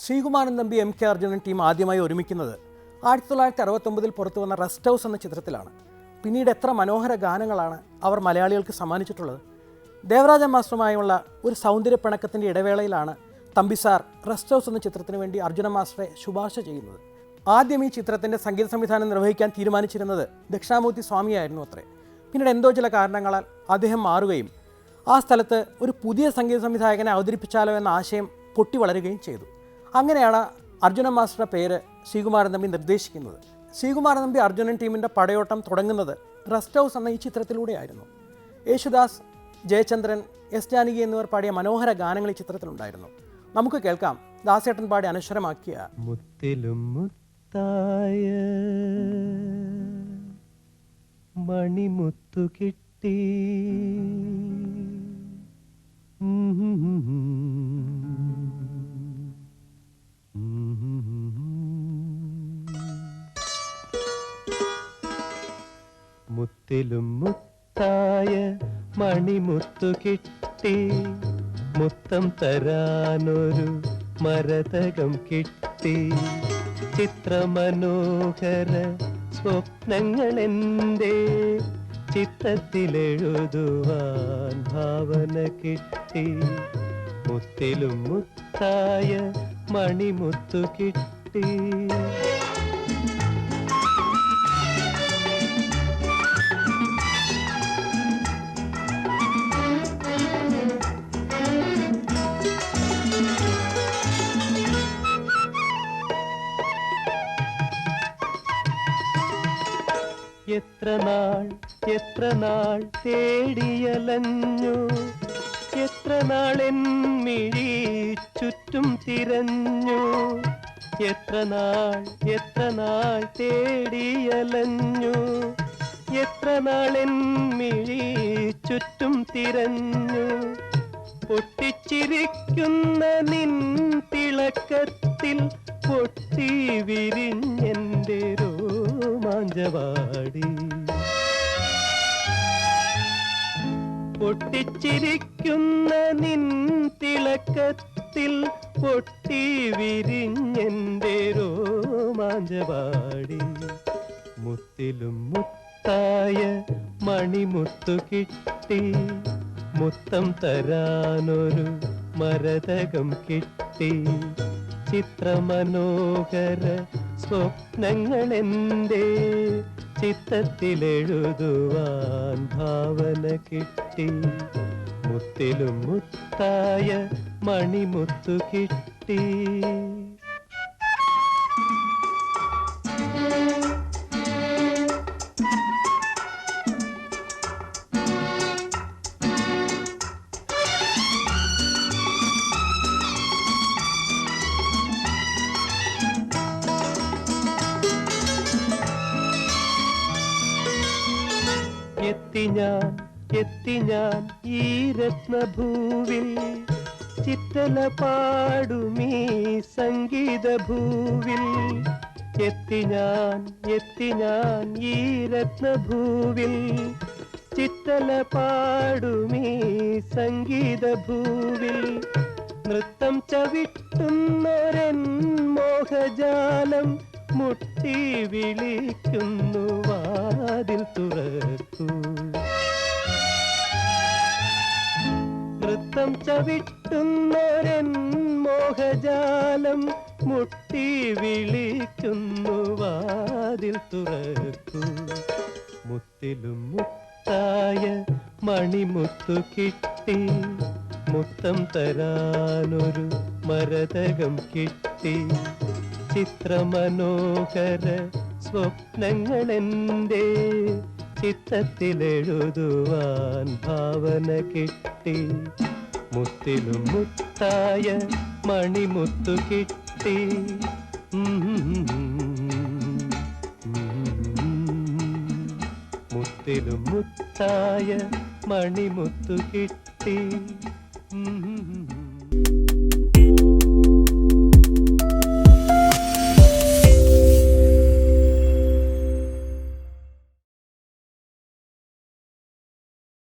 Sreekumaran Thampi M K Arjunan team ആദ്യമായി ഒരുമിക്കുന്നത് 1969 പുറത്തു വന്ന റെസ്റ്റ് ഹൗസ് എന്ന ചിത്രത്തിലാണ്. പിന്നീട് എത്ര മനോഹര ഗാനങ്ങളാണ് അവർ മലയാളികൾക്ക് സമ്മാനിച്ചിട്ടുള്ളത്. ദേവരാജ മാസ്റ്ററുമായുള്ള ഒരു സൗന്ദര്യപ്പിണക്കത്തിൻ്റെ ഇടവേളയിലാണ് തമ്പി സാർ റെസ്റ്റ് ഹൗസ് എന്ന ചിത്രത്തിന് വേണ്ടി അർജുന മാസ്റ്ററെ ശുപാർശ ചെയ്യുന്നത്. ആദ്യം ഈ ചിത്രത്തിൻ്റെ സംഗീത സംവിധാനം നിർവഹിക്കാൻ തീരുമാനിച്ചിരുന്നത് ദക്ഷിണാമൂർത്തി സ്വാമിയായിരുന്നു അത്രേ. പിന്നീട് എന്തോ ചില കാരണങ്ങളാൽ അദ്ദേഹം മാറുകയും ആ സ്ഥലത്ത് ഒരു പുതിയ സംഗീത സംവിധായകനെ അവതരിപ്പിച്ചാലോ എന്ന ആശയം പൊട്ടി വളരുകയും ചെയ്തു. അങ്ങനെയാണ് അർജുന മാസ്റ്ററുടെ പേര് ശ്രീകുമാരൻ തമ്പി നിർദ്ദേശിക്കുന്നത്. ശ്രീകുമാരൻ തമ്പി അർജുനൻ ടീമിൻ്റെ പടയോട്ടം തുടങ്ങുന്നത് റെസ്റ്റ് ഹൗസ് എന്ന ഈ ചിത്രത്തിലൂടെയായിരുന്നു. യേശുദാസ്, ജയചന്ദ്രൻ, എസ് ജാനകി എന്നിവർ പാടിയ മനോഹര ഗാനങ്ങൾ ഈ ചിത്രത്തിലുണ്ടായിരുന്നു. നമുക്ക് കേൾക്കാം ദാസേട്ടൻ പാടി അനശ്വരമാക്കിയ മുത്തിലും മുത്തായ മണിമുത്തു കിട്ടി, മുത്തിലും മുത്തായ മണിമുത്തു കിട്ടി, മുത്തം തരാനൊരു മരതകം കിട്ടി, ചിത്രമനോഹര സ്വപ്നങ്ങളെൻ്റെ ചിത്രത്തിലെഴുതുവാൻ ഭാവന കിട്ടി, മുത്തിലും മുത്തായ മണിമുത്തു കിട്ടി. എത്ര നാൾ തേടിയലഞ്ഞു, എത്ര നാളെൻ മിഴി ചുറ്റും തിരഞ്ഞു, എത്ര നാൾ തേടിയലഞ്ഞു, എത്ര നാളെൻ മിഴി ചുറ്റും തിരഞ്ഞു, പൊട്ടിച്ചിരിക്കുന്ന നിൻ തിളക്കത്തിൽ പൊട്ടി വിരിഞ്ഞെൻ്റെ രോമാഞ്ചവാടി, പൊട്ടിച്ചിരിക്കുന്ന നിൻ തിളക്കത്തിൽ പൊട്ടി വിരിഞ്ഞെൻ്റെ രോമാഞ്ചവാടി, മുത്തിലും മുത്തായ മണിമുത്തു കിട്ടി, മുത്തം തരാനൊരു മരതകം കിട്ടി, ചിത്രമനോഹര സ്വപ്നങ്ങളെൻ്റെ ചിത്രത്തിലെഴുതുവാൻ ഭാവന കിട്ടി, മുത്തിലും മുത്തായ മണിമുത്തു കിട്ടി. എത്തി ഞാൻ ഈ രത്നഭൂവിൽ, ചിത്തല പാടുമീ സംഗീതഭൂവിൽ, എത്തി ഞാൻ ഈ രത്നഭൂവിൽ, ചിത്തല പാടുമീ സംഗീതഭൂവിൽ, നൃത്തം ചവിട്ടുന്നൊരൻ മോഹജാലം മുട്ടി വിളിക്കുന്നു, വാതിൽ തുറക്കൂ, നൃത്തം ചവിട്ടുന്നൊരൻ മോഹജാലം മുട്ടി വിളിക്കുന്നു, വാതിൽ തുറക്കൂ, മുത്തിലും മുത്തായ മണിമുത്തു കിട്ടി, മുത്തം തരാനൊരു മരതകം കിട്ടി, ചിത്രമനോഹര സ്വപ്നങ്ങളെൻ്റെ ചിത്രത്തിലെഴുതുവാൻ ഭാവന കിട്ടി, മുത്തിലും മുത്തായ മണിമുത്തു കിട്ടി, മുത്തിലും മുത്തായ മണിമുത്തു കിട്ടി.